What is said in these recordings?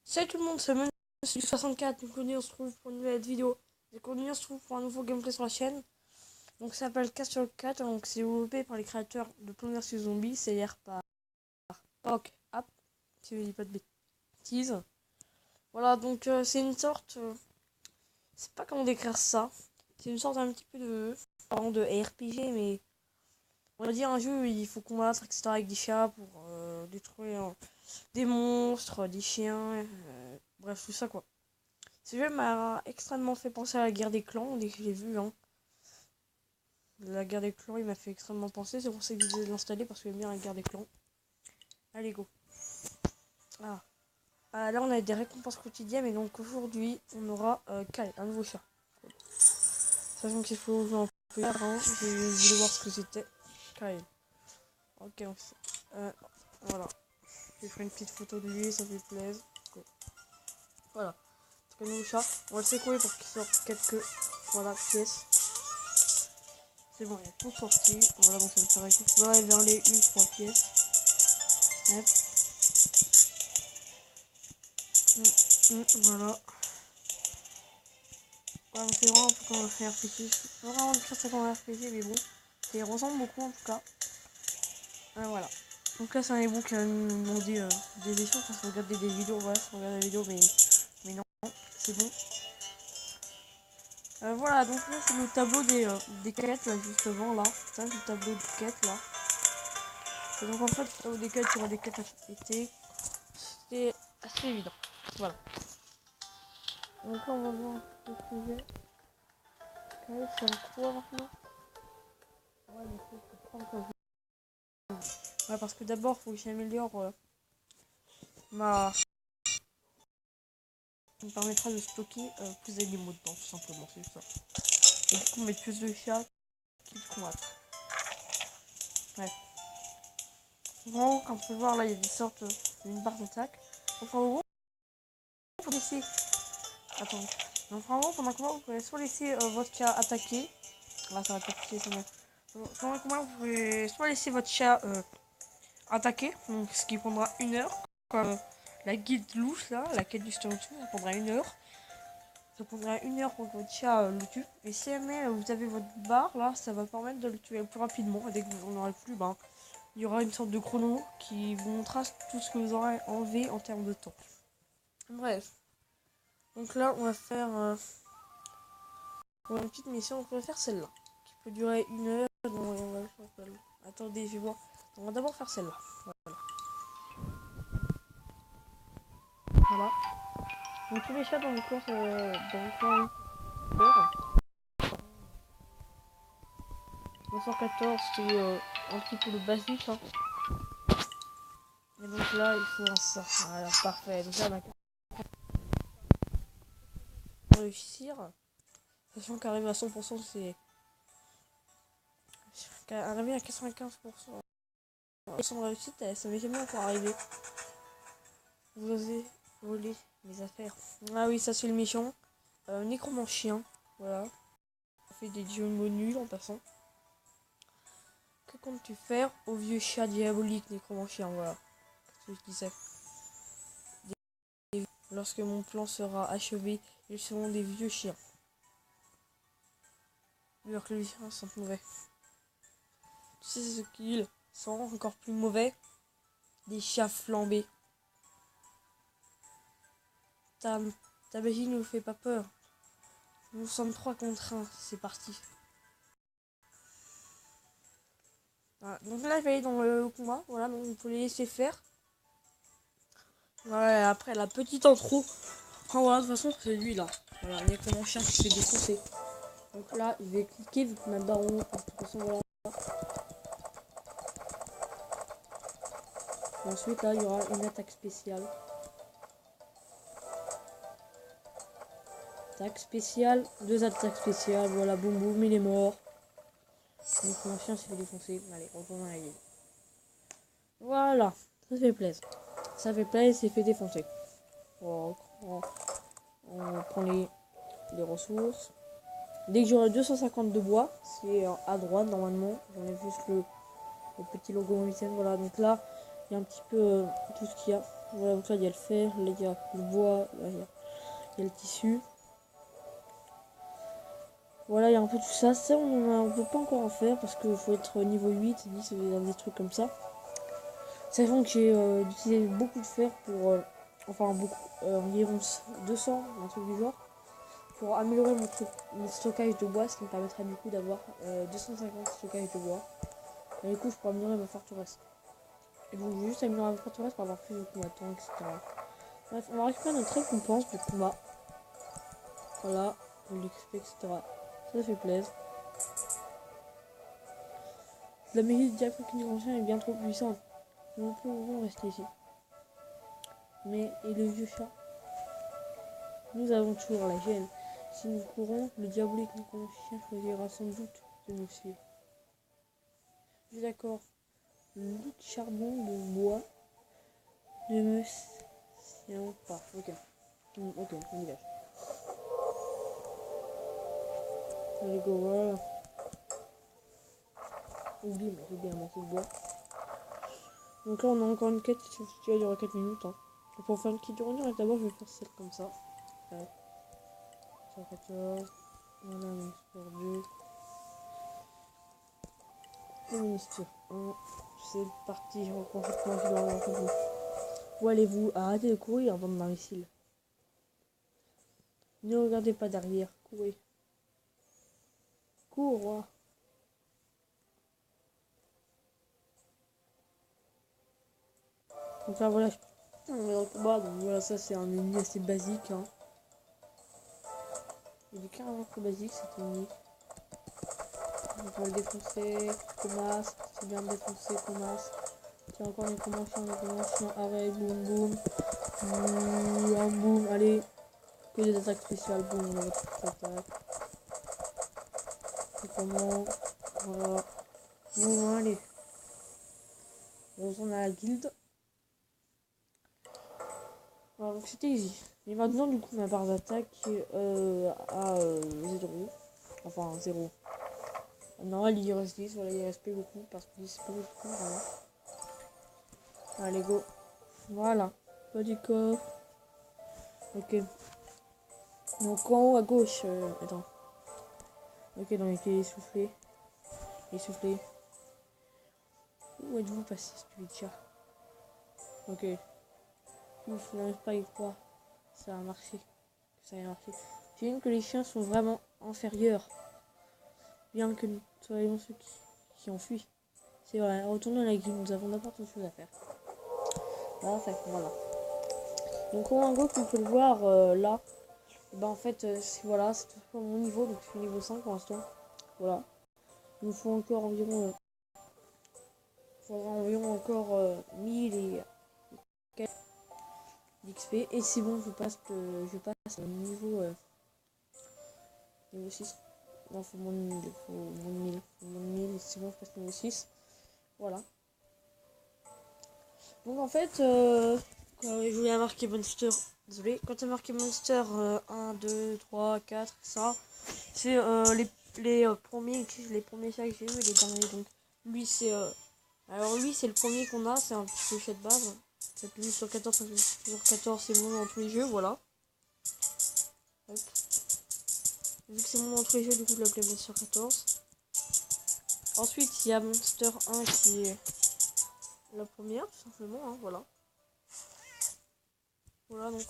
Salut tout le monde, c'est Menu 64. Donc on se trouve pour une nouvelle vidéo. Donc on se trouve pour un nouveau gameplay sur la chaîne. Donc ça s'appelle 4 sur 4. Donc c'est développé par les créateurs de Plants vs Zombies, c'est-à-dire par Pock App, si je dis pas de bêtises. Voilà, donc c'est une sorte, c'est pas comment décrire ça. C'est une sorte un petit peu de RPG, mais on va dire un jeu où il faut combattre, etc. avec des chats pour détruire des monstres, des chiens, bref tout ça quoi. Ce jeu m'a extrêmement fait penser à la guerre des clans dès que je l'ai vu. Hein. La guerre des clans, il m'a fait extrêmement penser. C'est pour ça que je vais l'installer parce que j'aime bien la guerre des clans. Allez, go. Là, on a des récompenses quotidiennes. Et donc aujourd'hui, on aura Kyle, un nouveau chat. Sachant qu'il faut jouer un peu avant. Je voulais voir ce que c'était. Kyle. Ok, donc voilà. Je vais faire une petite photo de lui, ça fait plaisir. Go. Voilà. C'est un nouveau chat. On va le secouer pour qu'il sorte quelques pièces. C'est bon, il y a tout sorti. Voilà, donc ça me ferait que je vers les 3 pièces. Hop. Voilà. Ouais, c'est vraiment un peu comme un frère RPG. Je peux vraiment dire ça comme un RPG, mais bon. Ça y ressemble beaucoup en tout cas. Voilà. Donc là, c'est un ebook qui nous demandé des échanges parce qu'on regarder des vidéos. Voilà, on regarde des vidéos, mais non, c'est bon. Voilà, donc là, c'est le tableau des quêtes, là, justement, là. Ça, c'est le tableau des quêtes, là. Et donc, en fait, le tableau des quêtes, il y aura des quêtes à été. C'est assez évident. Voilà. Donc là, on va voir le sujet. C'est en quoi maintenant? Ouais, mais faut prendre quoi. Ouais, parce que d'abord, faut que j'améliore ma. Ça me permettra de stocker plus d'éléments dedans, tout simplement, c'est ça. Et du coup, mettre plus de chats qui te combattent. Ouais. Vraiment, comme on peut voir, là, il y a des sortes d'une barre d'attaque. Enfin, en gros, faut laisser. Attends. Donc, vraiment, pendant que vous pouvez soit laisser votre chat attaquer. Là, ça va t'afficher, ça va. Pendant que vous pouvez soit laisser votre chat attaquer, donc ce qui prendra 1 heure. Comme la guide louche, là, la quête du statut, ça prendra 1 heure. Ça prendra 1 heure pour que votre chat le tue. Et si jamais vous avez votre barre, là, ça va permettre de le tuer plus rapidement. Et dès que vous n'en aurez plus, ben, il y aura une sorte de chrono qui vous montrera tout ce que vous aurez enlevé en termes de temps. Bref. Donc là, on va faire une petite mission. Donc on va faire celle-là, qui peut durer 1 heure. Donc on va faire... Attendez, je vais voir. On va d'abord faire celle-là. Voilà. Donc tous les chats dans le clan 214, c'est un petit peu le basique. Hein. Et donc là, il faut un ça. Voilà, parfait. Donc là, on va réussir. Sachant qu'arriver à 100%, c'est. Arriver à 95% sans réussite, ça m'est jamais encore arrivé. Vous osez voler mes affaires. Ah oui, ça c'est le méchant. Nécromancien. Voilà. On fait des jeux nuls en passant. Que comptes-tu faire au vieux chat diabolique nécromancien? Voilà. C'est ce que je disais. Lorsque mon plan sera achevé, ils seront des vieux chiens. Alors que les chiens sont mauvais. Tu sais ce qu'ils sont encore plus mauvais? Des chats flambés. Ta magie ne nous fait pas peur. Nous sommes 3 contre 1. C'est parti. Voilà. Donc là, je vais aller dans le combat. Voilà, donc on peut les laisser faire. Voilà, après la petite intro. Enfin voilà, de toute façon, c'est lui là. Voilà, il y a que mon chien qui se fait défoncer. Donc là, je vais cliquer vu que ma barre en haut. De toute façon, voilà. Et ensuite, là, il y aura une attaque spéciale. Attaque spéciale, 2 attaques spéciales. Voilà, boum boum, il est mort. Donc mon chien s'est fait défoncer. Allez, retourne dans la ville. Voilà, ça fait plaisir. Ça fait plaisir, il s'est fait défoncer. On prend les ressources. Dès que j'aurai 250 de bois, c'est à droite normalement. J'en ai juste le petit logo en huitième. Voilà, donc là, il y a un petit peu tout ce qu'il y a. Voilà, donc là il y a le fer, là il y a le bois, là il y a le tissu. Voilà, il y a un peu tout ça. Ça, on peut pas encore en faire parce qu'il faut être niveau 8, 10, des trucs comme ça. Sachant que j'ai utilisé beaucoup de fer pour, enfin beaucoup, environ 200, un truc du genre, pour améliorer mon stockage de bois, ce qui me permettra du coup d'avoir 250 stockages de bois. Et du coup, je pourrais améliorer ma forteresse. Et donc, j'ai juste améliorer ma forteresse pour avoir plus de combattants, etc. Bref, on va récupérer notre récompense de combat. Voilà, l'XP, etc. Ça fait plaisir. La magie de Jack Frankenstein est bien trop puissante. Nous pouvons rester ici. Mais, et le vieux chat? Nous avons toujours la gêne. Si nous courons, le diabolique chien choisira sans doute de nous suivre. Je suis d'accord. Le lit de charbon de bois ne me tient pas. Ok. Ok, on y va. Allez, go, voilà. Oublie, mais j'ai bien manqué de bois. Donc là, on a encore une quête qui va durer 4 minutes. Hein. Donc pour faire une quête durant, d'abord, je vais faire celle comme ça. Ouais. 114. Voilà, Monster 2. Et Monster 1. C'est parti, je reprends cette manche dans l'entreprise. Où allez-vous? Arrêtez de courir, bande d'imbéciles. Ne regardez pas derrière, courez. Cours, roi. Donc là, voilà, on est dans le combat. Donc voilà, ça c'est un ennemi assez basique. Hein. Il est carrément trop basique cet ennemi. Donc on va le défoncer, commence, c'est bien de défoncer, commence. Tiens, encore une convention, arrête, boum boum. Boum, boum, allez. Que des attaques spéciales, boum, on va toute attaque. Et comment? Voilà. Boum, allez. On retourne à la guilde. Voilà, donc c'était easy. Et maintenant, du coup, ma barre d'attaque est à 0. Enfin, 0. Non, il y reste 10, voilà, il reste plus beaucoup parce que 10 c'est pas beaucoup, voilà. Allez, go. Voilà. Petit coffre. Ok. Donc en haut à gauche, attends. Ok, donc il est essoufflé. Essoufflé. Où êtes-vous passé, stupide chat? Ok. Ouf, je n'arrive pas à y croire. Ça a marché. Ça a marché. J'ai vu que les chiens sont vraiment inférieurs. Bien que nous soyons ceux qui ont fui. C'est vrai, retournons à la guilde, nous avons d'importantes choses à faire. Voilà, ça, voilà. Donc en gros, comme on peut le voir là, bah en fait, voilà, c'est tout pour mon niveau, donc je suis niveau 5 pour l'instant. Voilà. Il nous faut encore environ, encore 1000 et d'XP. Et c'est bon, je passe au niveau, niveau 6. Non, faut moins de 1000, faut moins de 1000. Faut moins de 1000, c'est bon, je passe niveau 6. Voilà. Donc en fait, je voulais marquer Monster. Désolé, quand tu as marqué Monster 1, 2, 3, 4, ça, c'est les premiers chats que j'ai eu et les derniers. Donc lui c'est alors lui c'est le premier qu'on a, c'est un petit chat de base. Ça peut sur 14, sur 14 c'est bon dans tous les jeux, voilà. Hop. Vu que c'est bon dans tous les jeux, du coup je l'appelais Monster 14. Ensuite il y a Monster 1 qui est la première, tout simplement, hein, voilà. Voilà, donc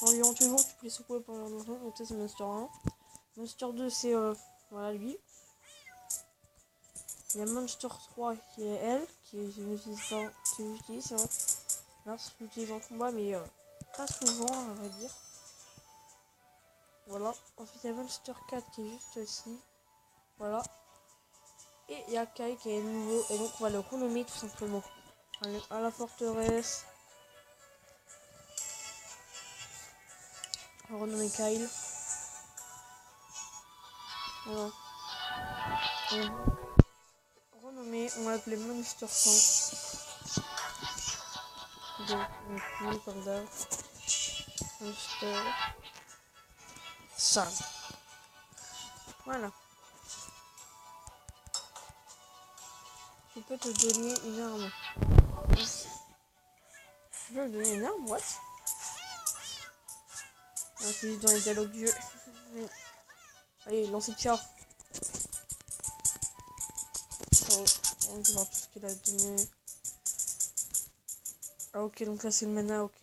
environ toujours tu peux les secouer pendant longtemps, donc ça c'est Monster 1. Monster 2 c'est voilà lui. Il y a Monster 3 qui est elle, qui je n'utilise pas, que j'utilise, c'est vrai. Là, je l'utilise en combat, mais pas souvent, à vrai dire. Voilà. Ensuite, il y a Monster 4 qui est juste ici. Voilà. Et il y a Kai qui est nouveau, et donc on va le renommer tout simplement. Allez, à la forteresse. On va renommer Kyle. Voilà. Renommé, on va l'appeler Monster 5. Donc, comme d'hab. Monster 5. Voilà. Je peux te donner une arme. Je vais lui donner une arme, what? Ah, c'est juste dans les dialogues du jeu. Allez, lancez de char. Oh, on va voir tout ce qu'il a donné. Ah ok, donc là c'est le mana, ok.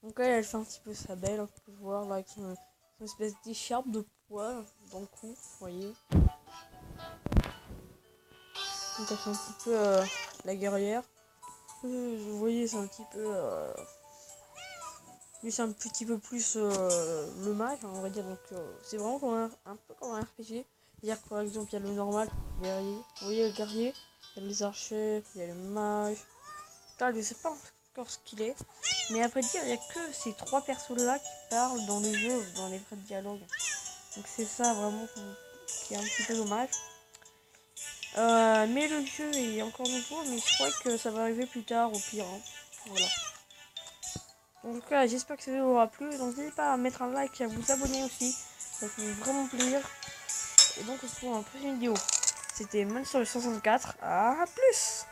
Donc là elle fait un petit peu sa belle, on peut voir là avec son espèce d'écharpe de poil dans le cou, vous voyez. Donc elle fait un petit peu la guerrière. Vous voyez, c'est un petit peu... lui c'est un petit peu plus le mage, on va dire. Donc c'est vraiment comme un peu comme un RPG. C'est-à-dire que par exemple il y a le normal, le guerrier. Vous voyez le guerrier, il y a les archers, il y a les mages. Là, je sais pas encore ce qu'il est. Mais à vrai dire, il n'y a que ces trois persos-là qui parlent dans le jeu, dans les vrais dialogues. Donc c'est ça vraiment qui est un petit peu dommage. Mais le jeu est encore nouveau, mais je crois que ça va arriver plus tard au pire. Hein. Voilà. Donc là, j'espère que ça vous aura plu. Donc n'hésitez pas à mettre un like et à vous abonner aussi. Ça fait vraiment plaisir. Et donc on se retrouve dans la prochaine vidéo. C'était Monster 64. À plus!